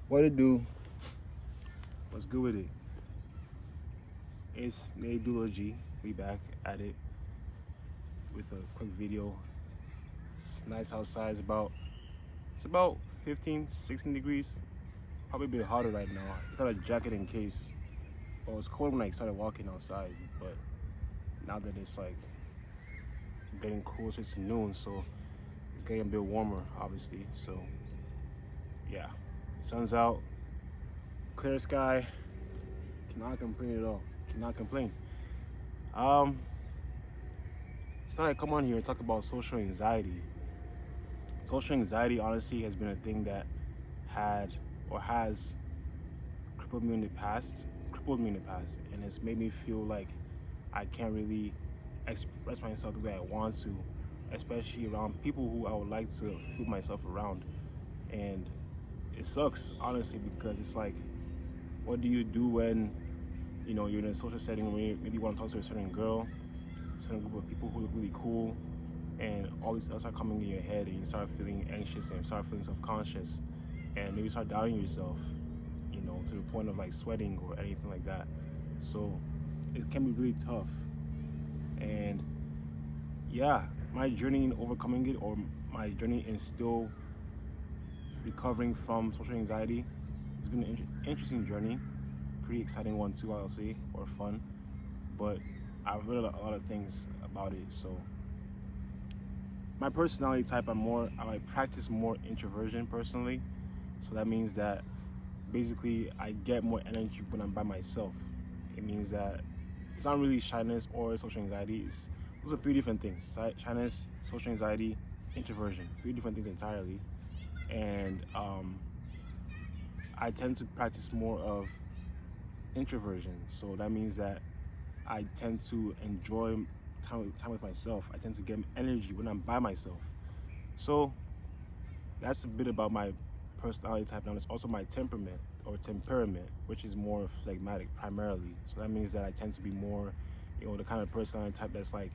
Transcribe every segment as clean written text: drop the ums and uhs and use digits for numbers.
What to do? What's good with it? It's Nadology. We back at it with a quick video. It's nice outside. It's about 15, 16 degrees. Probably a bit hotter right now. I got a jacket in case. Well, it was cold when I started walking outside, but now that it's like getting closer to noon, so it's getting a bit warmer, obviously. So yeah, sun's out, clear sky. Cannot complain at all. Cannot complain. Um, it's not I come on here and talk about social anxiety. Social anxiety, honestly, has been a thing that had or has crippled me in the past, and it's made me feel like I can't really express myself the way I want to, especially around people who I would like to feel myself around. And it sucks, honestly, because it's like, what do you do when you're in a social setting where maybe you want to talk to a certain girl, a certain group of people who look really cool, and all these thoughts are coming in your head, and you start feeling anxious and start feeling self-conscious, and maybe start doubting yourself, to the point of like sweating or anything like that. So it can be really tough. And yeah, my journey in overcoming it, or my journey in still recovering from social anxiety, it's been an interesting journey, pretty exciting one too, I'll say, or fun. But I've read a lot of things about it. So my personality type, I practice more introversion personally. So that means that basically I get more energy when I'm by myself. It means that it's not really shyness or social anxiety. Those are three different things: shyness, social anxiety, introversion. Three different things entirely. And I tend to practice more of introversion. So that means that I tend to enjoy time with myself. I tend to get energy when I'm by myself. So that's a bit about my personality type. Now, it's also my temperament, which is more phlegmatic primarily. So that means that I tend to be more, the kind of personality type that's like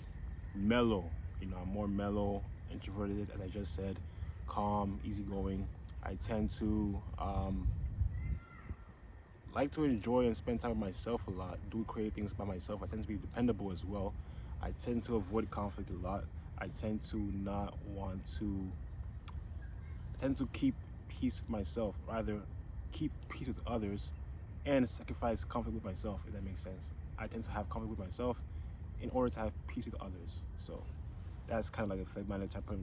mellow. I'm more mellow, introverted, as I just said, calm, easygoing. I tend to like to enjoy and spend time with myself a lot, do creative things by myself. I tend to be dependable as well. I tend to avoid conflict a lot. I tend to not want to I tend to keep peace with myself, rather keep peace with others, and sacrifice conflict with myself, if that makes sense. I tend to have conflict with myself in order to have peace with others. So that's kind of like a phlegmatic type of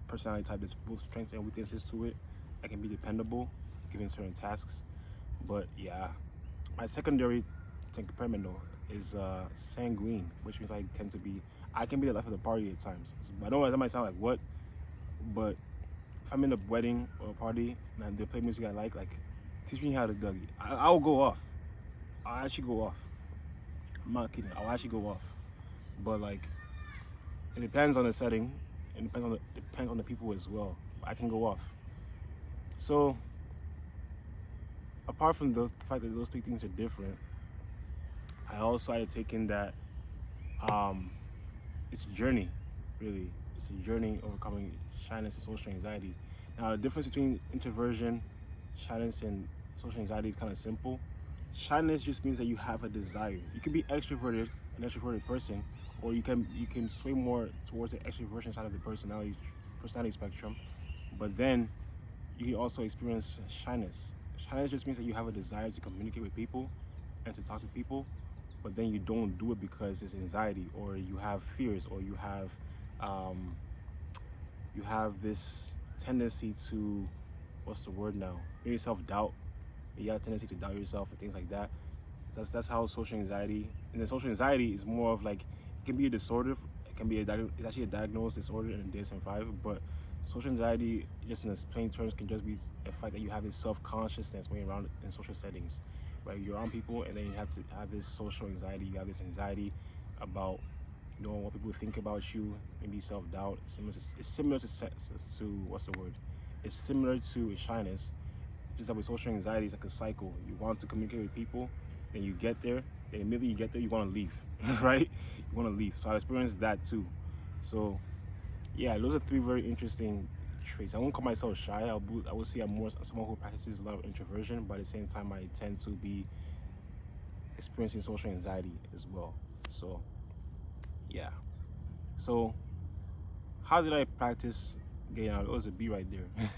personality type. There's both strengths and weaknesses to it. I can be dependable given certain tasks. But yeah, my secondary temperament though is sanguine, which means I can be the life of the party at times. So, I know that might sound like what, but if I'm in a wedding or a party and they play music I like, teach me how to Dougie. I'll go off. I'll actually go off. I'm not kidding. I'll actually go off. But like, it depends on the setting. It depends on the people as well. I can go off. So apart from the fact that those three things are different, I also had to take in that um, it's a journey, really. It's a journey overcoming shyness and social anxiety. Now, the difference between introversion, shyness, and social anxiety is kind of simple. Shyness just means that you have a desire. You can be an extroverted person, or you can sway more towards the extroversion side of the personality spectrum. But then you can also experience shyness. Shyness just means that you have a desire to communicate with people and to talk to people, but then you don't do it because it's anxiety, or you have fears, or um, you have this tendency to, what's the word now? Maybe self-doubt. You have a tendency to doubt yourself and things like that. That's how social anxiety. And then social anxiety is more of like, it can be a disorder. It can be it's actually a diagnosed disorder in the DSM-5. But social anxiety, just in its plain terms, can just be the fact that you have this self-consciousness when you're around in social settings, right? You're around people, and then you have to have this social anxiety. You have this anxiety about what people think about you, maybe self-doubt. It's similar to what's the word? It's similar to shyness. Just that with social anxiety, it's like a cycle. You want to communicate with people, then you get there, then immediately you get there, you want to leave, right? You want to leave. So I experienced that too. So yeah, those are three very interesting traits. I won't call myself shy. I would say I'm more someone who practices a lot of introversion, but at the same time, I tend to be experiencing social anxiety as well. So, yeah. So, how did I practice getting out? It was a B right there.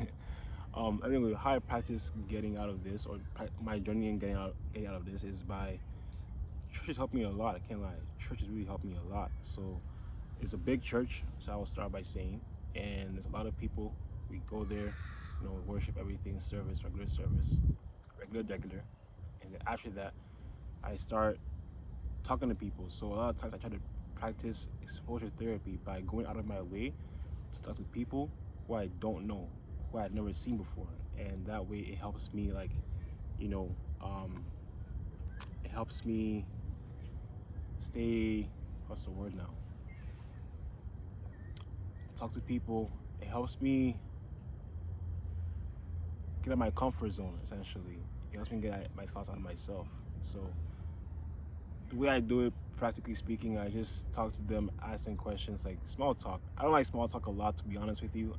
Anyway, how I practice getting out of this, or my journey in getting out of this, is by church has helped me a lot. I can't lie. Church has really helped me a lot. So, it's a big church, so I will start by saying, and there's a lot of people. We go there, worship, everything, service, regular, and then after that, I start talking to people. So a lot of times I try to practice exposure therapy by going out of my way to talk to people who I don't know, who I've never seen before, and that way it helps me, like, you know, um, it helps me stay. What's the word now? Talk to people. It helps me get out of my comfort zone. Essentially, it helps me get my thoughts out of myself. So the way I do it, practically speaking, I just talk to them, asking questions, like small talk. I don't like small talk a lot, to be honest with you.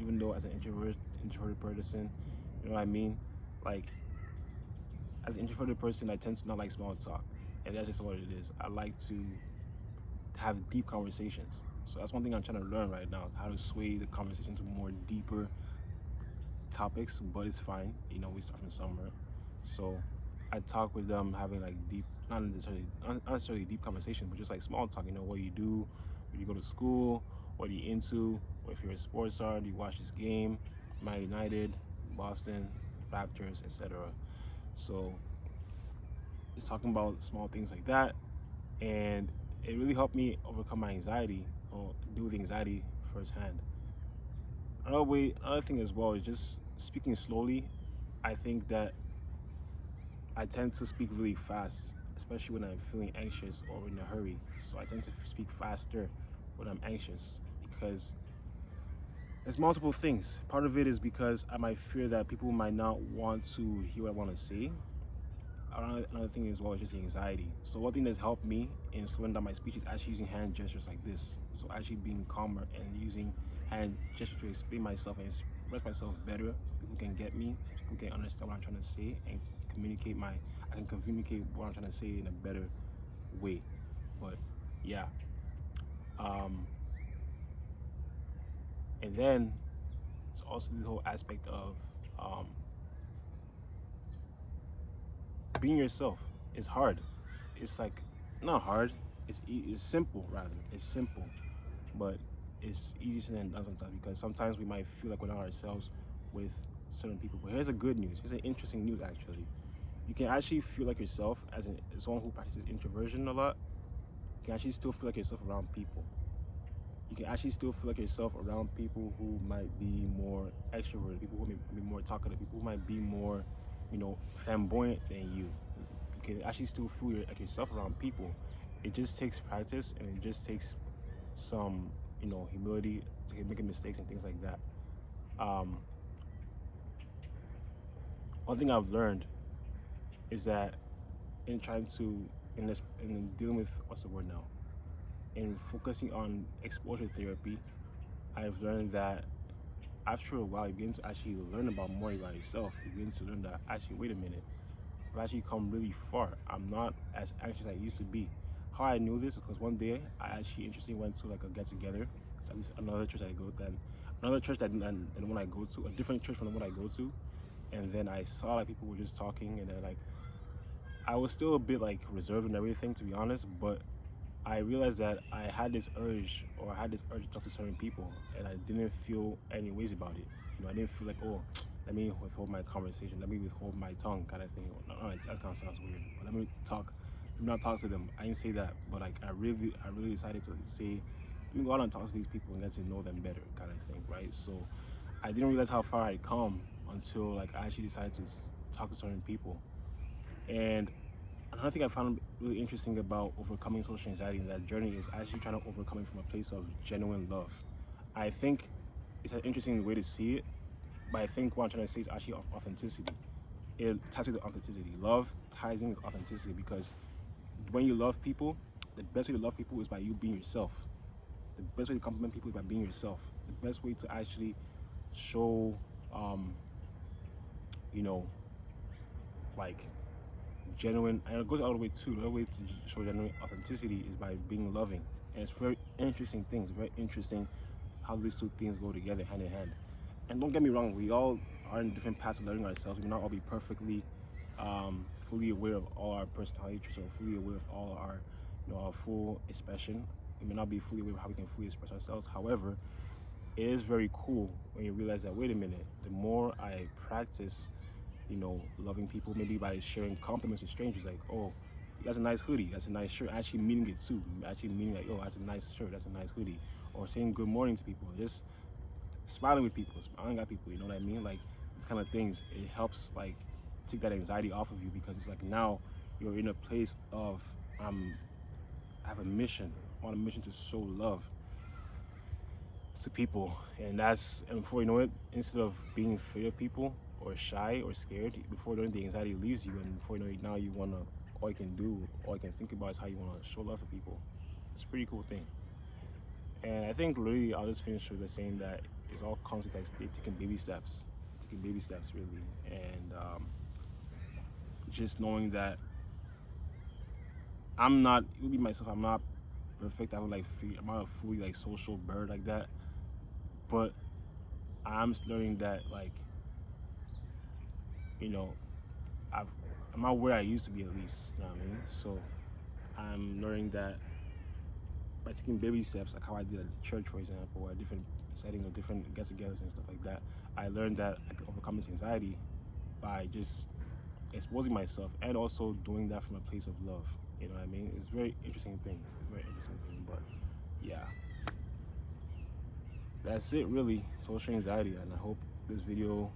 Even though as an introverted person, you know what I mean? Like, as an introverted person, I tend to not like small talk, and that's just what it is. I like to have deep conversations. So that's one thing I'm trying to learn right now, how to sway the conversation to more deeper topics, but it's fine. We start from somewhere. So I talk with them, having like deep, not necessarily deep conversations, but just like small talk. What you do, when you go to school, what are you into, or if you're a sports star, do you watch this game, Man United, Boston, Raptors, etc. So it's talking about small things like that, and it really helped me overcome my anxiety, or deal with anxiety firsthand. Another thing as well is just speaking slowly. I think that I tend to speak really fast, especially when I'm feeling anxious or in a hurry. So I tend to speak faster when I'm anxious, because there's multiple things. Part of it is because I might fear that people might not want to hear what I want to say. Another thing as well is just the anxiety. So one thing that's helped me in slowing down my speech is actually using hand gestures like this. So actually being calmer and using hand gestures to explain myself and express myself better, so people can get me, so people can understand what I'm trying to say, and I can communicate what I'm trying to say in a better way. But yeah, um, and then it's also this whole aspect of um, being yourself. Is hard. It's like not hard. It's simple rather. It's simple, but it's easier than done sometimes, because sometimes we might feel like we're not ourselves with certain people. But here's a good news. Here's an interesting news actually. You can actually feel like yourself as someone who practices introversion a lot. You can actually still feel like yourself around people. You can actually still feel like yourself around people who might be more extroverted, people who may be more talkative, people who might be more, flamboyant than you. You can actually still feel like yourself around people. It just takes practice, and it just takes some, humility to making mistakes and things like that. Um, One thing I've learned is that in trying to in dealing with, what's the word now, in focusing on exposure therapy, I've learned that after a while you begin to actually learn more about yourself. You begin to learn that actually, wait a minute, I've actually come really far. I'm not as anxious as I used to be. How I knew this is because one day I actually interestingly went to like a get together. At least another church than the one I go to, a different church from the one I go to, and then I saw like people were just talking, and then like I was still a bit like reserved and everything, to be honest, but I realized that I had this urge to talk to certain people, and I didn't feel any ways about it. I didn't feel like, oh, let me withhold my conversation, let me withhold my tongue, kind of thing. No, that kind of sounds weird. But let me not talk to them. I didn't say that, but like I really decided to say, let me go out and talk to these people and get to know them better, kind of thing, right? So I didn't realize how far I'd come until like I actually decided to talk to certain people. And another thing I found really interesting about overcoming social anxiety in that journey is actually trying to overcome it from a place of genuine love. I think it's an interesting way to see it, but I think what I'm trying to say is actually authenticity. It ties with authenticity. Love ties in with authenticity, because when you love people, the best way to love people is by you being yourself. The best way to compliment people is by being yourself. The best way to actually show, you know, like genuine, and it goes all the way to the other way to show genuine authenticity is by being loving. And it's very interesting things, very interesting how these two things go together hand in hand. And don't get me wrong, we all are in different paths of learning ourselves. We may not all be perfectly fully aware of all our personality traits or fully aware of all our, our full expression. We may not be fully aware of how we can fully express ourselves. However, it is very cool when you realize that, wait a minute, the more I practice, loving people, maybe by sharing compliments to strangers, like, oh, that's a nice hoodie, that's a nice shirt, actually meaning it too, actually meaning like, oh, that's a nice shirt, that's a nice hoodie, or saying good morning to people, just smiling with people, smiling at people, you know what I mean? Like, these kind of things, it helps, like, take that anxiety off of you, because it's like now you're in a place of, I have a mission, I'm on a mission to show love to people, and before you know it, instead of being afraid of people or shy or scared, before you know it, the anxiety leaves you, and before you know it, now you want to, all you can do, all you can think about is how you want to show love to people. It's a pretty cool thing. And I think really I'll just finish with the saying that it's all constantly like taking baby steps really, and just knowing that I'm not, really myself, I'm not perfect, I'm not a fully like social bird like that, but I'm learning that, like, I'm not where I used to be, at least, you know what I mean? So I'm learning that by taking baby steps, like how I did at the church, for example, or different settings or different get-togethers and stuff like that, I learned that I could overcome this anxiety by just exposing myself and also doing that from a place of love. You know what I mean? It's a very interesting thing. But yeah, that's it really. Social anxiety, and I hope this video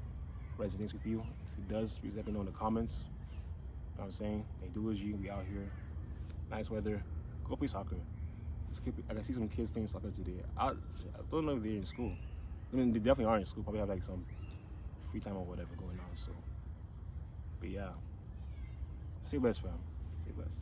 resonates with you. If it does, please let me know in the comments. You know what I'm saying? Hey, do as you. We out here. Nice weather. Go play soccer. I can see some kids playing soccer today. I don't know if they're in school. I mean, they definitely are in school. Probably have like some free time or whatever going on. So, but yeah, stay blessed, fam. Stay blessed.